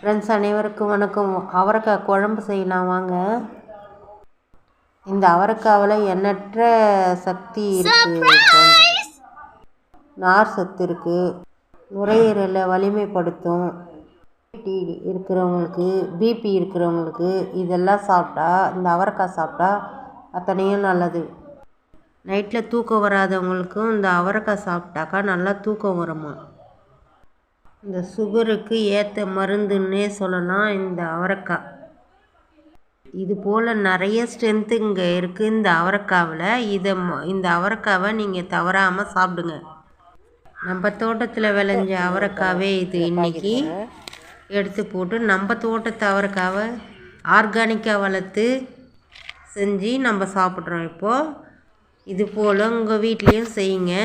Friends அனைவருக்கும் வணக்கம். அவரைக்காய் குழம்பு செய்யலாம் வாங்க. இந்த அவரைக்காவில் எண்ணற்ற சக்தி இருக்குது. நார் சத்து இருக்குது, நுரையீரலை வலிமைப்படுத்தும். இருக்கிறவங்களுக்கு, பிபி இருக்கிறவங்களுக்கு இதெல்லாம் சாப்பிட்டா, இந்த அவரைக்காய் சாப்பிட்டா அத்தனையும் நல்லது. நைட்டில் தூக்கம் வராதவங்களுக்கும் இந்த அவரைக்காய் சாப்பிட்டாக்கா நல்லா தூக்கம் வருமா. இந்த சுகருக்கு ஏற்ற மருந்துன்னே சொல்லலாம் இந்த அவரைக்காய். இது போல் நிறைய ஸ்ட்ரென்த்து இங்கே இருக்குது இந்த அவரைக்காவில். இந்த அவரைக்காவை நீங்கள் தவறாமல் சாப்பிடுங்க. நம்ம தோட்டத்தில் விளைஞ்ச அவரைக்காவே இது. இன்றைக்கி எடுத்து போட்டு நம்ம தோட்டத்து அவரைக்காவை ஆர்கானிக்காக வளர்த்து செஞ்சு நம்ம சாப்பிட்றோம். இப்போது இது போல் உங்கள் வீட்லேயும் செய்யுங்க.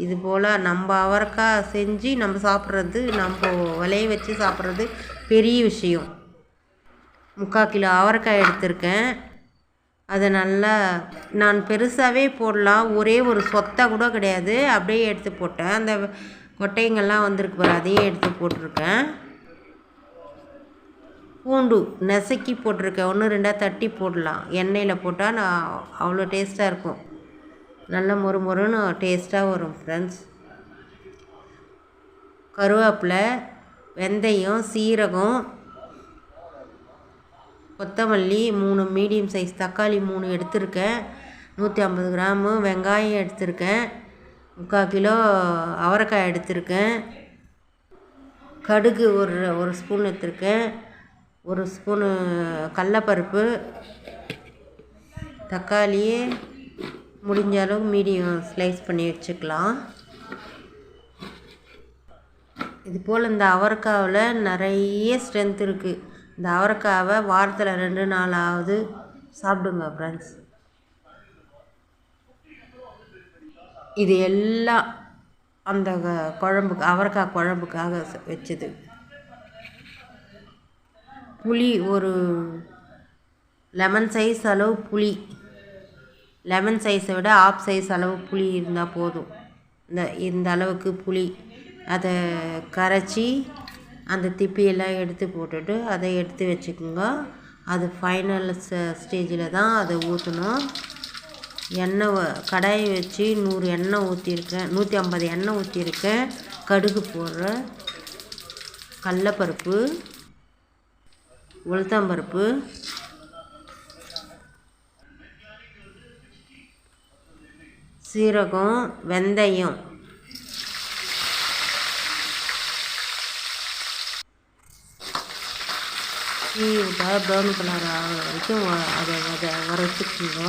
இது போல் நம்ம அவரைக்காய் செஞ்சு நம்ம சாப்பிட்றது, நம்ம விளைய வச்சு சாப்பிட்றது பெரிய விஷயம். 3/4 கிலோ அவரைக்காய் எடுத்திருக்கேன். அதை நல்லா நான் பெருசாகவே போடலாம், ஒரே ஒரு சொத்தை கூட கிடையாது, அப்படியே எடுத்து போட்டேன். அந்த கொட்டைங்கள்லாம் வந்திருக்கு பாரு, அதையே எடுத்து போட்டிருக்கேன். பூண்டு நெசக்கி போட்டிருக்கேன், 1-2 தட்டி போடலாம். எண்ணெயில் போட்டால் அவ்வளோ டேஸ்ட்டாக இருக்கும், நல்ல மொறுமொறுன்னு டேஸ்ட்டாக வரும் ஃப்ரெண்ட்ஸ். கருவேப்பிலை, வெந்தயம், சீரகம், கொத்தமல்லி, 3 மீடியம் சைஸ் தக்காளி 3 எடுத்திருக்கேன், 150 கிராமு வெங்காயம் எடுத்திருக்கேன், 3/4 கிலோ அவரைக்காய் எடுத்திருக்கேன், கடுகு ஒரு ஸ்பூன் எடுத்திருக்கேன், 1 ஸ்பூனு கடலப்பருப்பு, தக்காளியே முடிஞ்ச அளவு மீடியம் ஸ்லைஸ் பண்ணி வச்சுக்கலாம். இது போல் இந்த அவரைக்காவில் நிறைய ஸ்ட்ரென்த் இருக்குது. இந்த அவரைக்காவை வாரத்தில் 2 நாளாவது சாப்பிடுங்க ஃப்ரெண்ட்ஸ். இது எல்லாம் அந்த குழம்புக்கு, அவரைக்காய் குழம்புக்காக வச்சது. புளி ஒரு லெமன் சைஸ் அளவு புளி, லெமன் சைஸை விட ஆஃப் சைஸ் அளவு புளி இருந்தால் போதும். இந்த அளவுக்கு புளி, அதை கரைச்சி அந்த திப்பியெல்லாம் எடுத்து போட்டுட்டு அதை எடுத்து வச்சுக்கோங்க. அது ஃபைனல் ஸ்டேஜில் தான் அதை ஊற்றணும். எண்ணெய் கடாயை வச்சு 100 எண்ணெய் ஊற்றிருக்கேன், 150 எண்ணெய் ஊற்றிருக்கேன். கடுகு போடுறேன், கடலப்பருப்பு, உளுத்தம்பருப்பு, சீரகம், வெந்தயம், விட்டால் ப்ரௌன் கலர் ஆகிற வரைக்கும் அதை வறுத்துக்குங்க.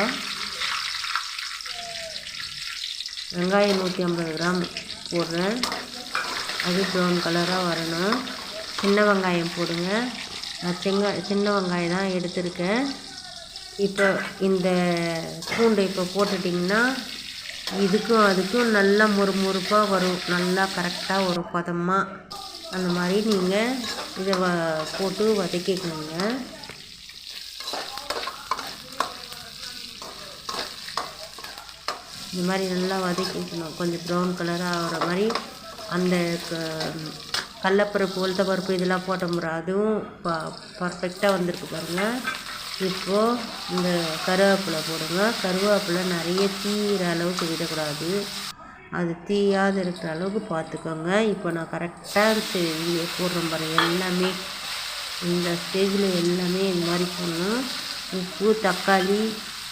வெங்காயம் 150 கிராம் போடுறேன், அது ப்ரௌன் கலராக வரணும். சின்ன வெங்காயம் போடுங்க, நான் சின்ன வெங்காயம் தான் எடுத்திருக்கேன். இப்போ இந்த பூண்டை இப்போ போட்டுட்டிங்கன்னா இதுக்கும் அதுக்கும் நல்லா முறுமுறுப்பாக வரும், நல்லா கரெக்டாக ஒரு பதமாக. அந்த மாதிரி நீங்கள் இதை போட்டு வதக்கிக்கணுங்க. இந்த மாதிரி நல்லா வதக்கிக்கணும், கொஞ்சம் ப்ரௌன் கலராக ஆகிற மாதிரி. அந்த கடலப்பருப்பு, உளுத்தப்பருப்பு இதெல்லாம் போட்ட முறை அதுவும் பர்ஃபெக்டாக வந்திருக்கு பாருங்கள். இப்போது இந்த கருவேப்பிலை போடுங்க. கருவேப்பிலை நிறைய தீயிற அளவுக்கு விடக்கூடாது, அது தீயாத இருக்கிற அளவுக்கு பார்த்துக்கோங்க. இப்போ நான் கரெக்டாக இங்கே போடுறேன் பாருங்கள். எல்லாமே இந்த ஸ்டேஜில் எல்லாமே இந்த மாதிரி போடணும். உப்பு, தக்காளி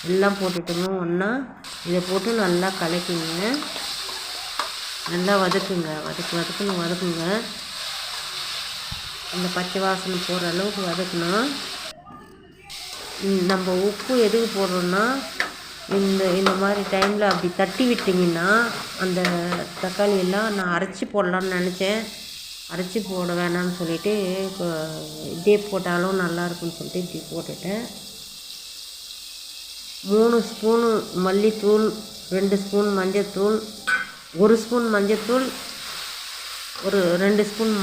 எல்லாம் போட்டுட்டுங்க ஒன்றா. இதை போட்டு நல்லா கலக்கிங்க, நல்லா வதக்குங்க, வதக்குங்க. இந்த பச்சை வாசனை போகிற அளவுக்கு வதக்கணும். நம்ம உப்பு எதுக்கு போடுறோன்னா, இந்த மாதிரி டைமில் அப்படி தட்டி விட்டிங்கன்னா அந்த தக்காளி எல்லாம், நான் அரைச்சி போடலான்னு நினச்சேன், அரைச்சி போட வேணாம்னு சொல்லிவிட்டு இதே போட்டாலும் நல்லாயிருக்குன்னு சொல்லிட்டு இப்படி போட்டுட்டேன். 3 ஸ்பூனு மல்லித்தூள், 2 ஸ்பூன் மஞ்சத்தூள், 1 ஸ்பூன் மஞ்சத்தூள், ஒரு 2 ஸ்பூன்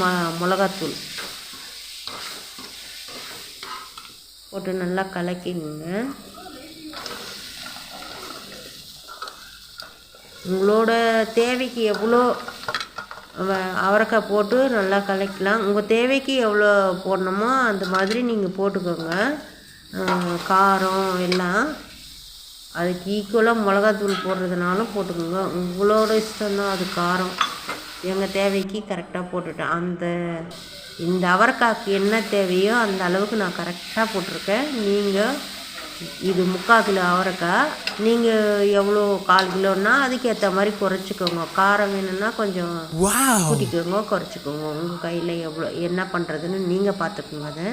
மிளகாத்தூள் போட்டு நல்லா கலக்கிங்க. உங்களோட தேவைக்கு எவ்வளோ அவரைக்காய் போட்டு நல்லா கலக்கலாம். உங்கள் தேவைக்கு எவ்வளோ போடணுமோ அந்த மாதிரி நீங்கள் போட்டுக்கோங்க. காரம் எல்லாம் அதுக்கு ஈக்குவலாக மிளகாத்தூள் போடுறதுனாலும் போட்டுக்கோங்க. உங்களோட இஷ்டம்தான் அது காரம். எங்கள் தேவைக்கு கரெக்டாக போட்டுட்டேன். இந்த அவரைக்காய்க்கு என்ன தேவையோ அந்த அளவுக்கு நான் கரெக்டாக போட்டிருக்கேன். நீங்கள் இது 3/4 கிலோ அவரைக்காய், நீங்கள் எவ்வளோ 1/4 கிலோன்னா அதுக்கேற்ற மாதிரி குறைச்சிக்கோங்க. காரம் வேணும்னா கொஞ்சம் கூட்டிக்கோங்க, குறைச்சிக்கோங்க. உங்கள் கையில் எவ்வளோ என்ன பண்ணுறதுன்னு நீங்கள் பார்த்துக்கோங்க. அதை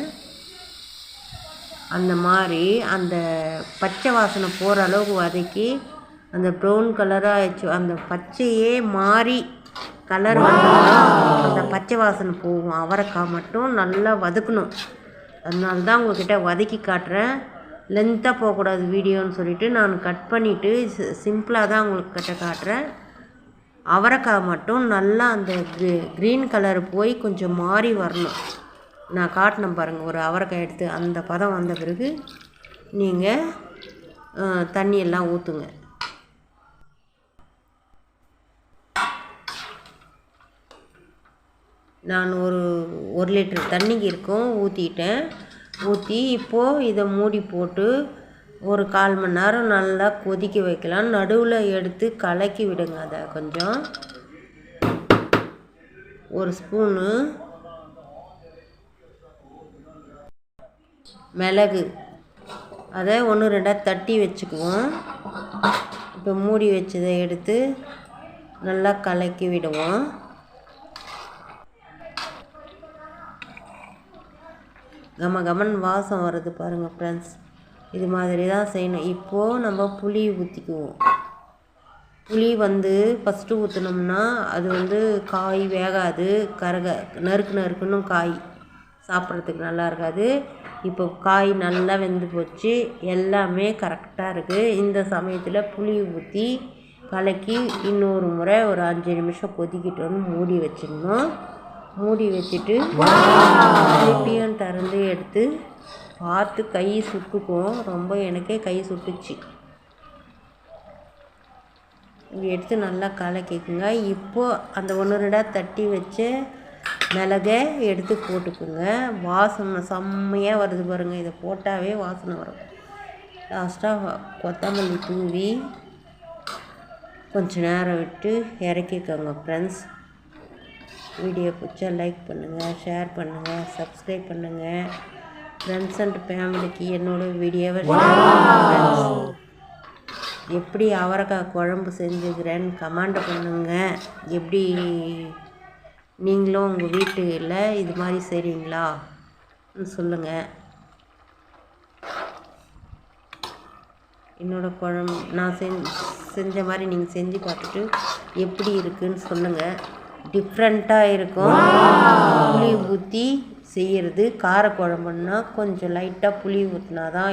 அந்த மாதிரி அந்த பச்சை வாசனை போகிற அளவுக்கு வதக்கி அந்த ப்ரௌன் கலராக ஆயிடுச்சு. அந்த பச்சையே மாறி கலர் வந்தாலும் அந்த பச்சை வாசனை போகும். அவரைக்காய் மட்டும் நல்லா வதக்கணும். அதனால தான் உங்கள்கிட்ட வதக்கி காட்டுறேன். லென்த்தாக போகக்கூடாது வீடியோன்னு சொல்லிவிட்டு நான் கட் பண்ணிவிட்டு சிம்பிளாக தான் உங்களுக்கு கிட்ட காட்டுறேன். அவரைக்காய் மட்டும் நல்லா அந்த க்ரீன் கலர் போய் கொஞ்சம் மாறி வரணும். நான் காட்டினேன் பாருங்கள், ஒரு அவரைக்காய் எடுத்து அந்த பதம் வந்த பிறகு நீங்கள் தண்ணியெல்லாம் ஊற்றுங்க. நான் ஒரு லிட்டர் தண்ணிக்கு இருக்கும் ஊற்றி இப்போது இதை மூடி போட்டு ஒரு 1/4 மணி நேரம் நல்லா கொதிக்க வைக்கலாம். நடுவில் எடுத்து கலக்கி விடுங்க. அதை கொஞ்சம் ஒரு ஸ்பூனு மிளகு அதை 1-2 தட்டி வச்சுக்குவோம். இப்போ மூடி வச்சதை எடுத்து நல்லா கலக்கி விடுவோம். கமகமன் வாசம் வருது பாருங்கள் ஃப்ரெண்ட்ஸ். இது மாதிரி தான் செய்யணும். இப்போது நம்ம புளி ஊற்றிக்குவோம். புளி ஃபஸ்ட்டு ஊற்றினோம்னா அது காய் வேகாது, நறுக்குன்னு காய் சாப்பிட்றதுக்கு நல்லா இருக்காது. இப்போ காய் நல்லா வெந்து போச்சு, எல்லாமே கரெக்டாக இருக்குது. இந்த சமயத்தில் புளி ஊற்றி கலக்கி இன்னொரு முறை ஒரு 5 நிமிஷம் கொதிக்கிட்டோன்னு மூடி வச்சிடணும். மூடி வச்சுட்டு திருப்பியும் திறந்து எடுத்து பார்த்து கை சுட்டுக்கும். ரொம்ப எனக்கே கை சுட்டுச்சு. இப்படி எடுத்து நல்லா கலக்கிக்குங்க. இப்போது அந்த 1-2 தட்டி வச்ச மிளகை எடுத்து போட்டுக்குங்க. வாசனை செம்மையாக வருது பாருங்கள். இதை போட்டாவே வாசனை வரும். லாஸ்ட்டாக கொத்தமல்லி தூவி கொஞ்சம் நேரம் விட்டு இறக்கிக்கோங்க ஃப்ரெண்ட்ஸ். வீடியோ பிடிச்சா லைக் பண்ணுங்கள், ஷேர் பண்ணுங்கள், சப்ஸ்கிரைப் பண்ணுங்கள். ஃப்ரெண்ட்ஸ் அண்ட் ஃபேமிலிக்கு என்னோடய வீடியோவை எப்படி அவரைக்காய் குழம்பு செஞ்சுக்கிறேன்னு கமெண்ட் பண்ணுங்கள். எப்படி நீங்களும் உங்கள் வீட்டில் இது மாதிரி செய்கிறீங்களா சொல்லுங்கள். என்னோடய குழம்பு நான் செஞ்ச மாதிரி நீங்கள் செஞ்சு பார்த்துட்டு எப்படி இருக்குதுன்னு சொல்லுங்கள். டிஃப்ரெண்ட்டாக இருக்கும். புளி ஊற்றி செய்கிறது காரக்குழம்புன்னா கொஞ்சம் லைட்டாக புளி ஊற்றினா தான்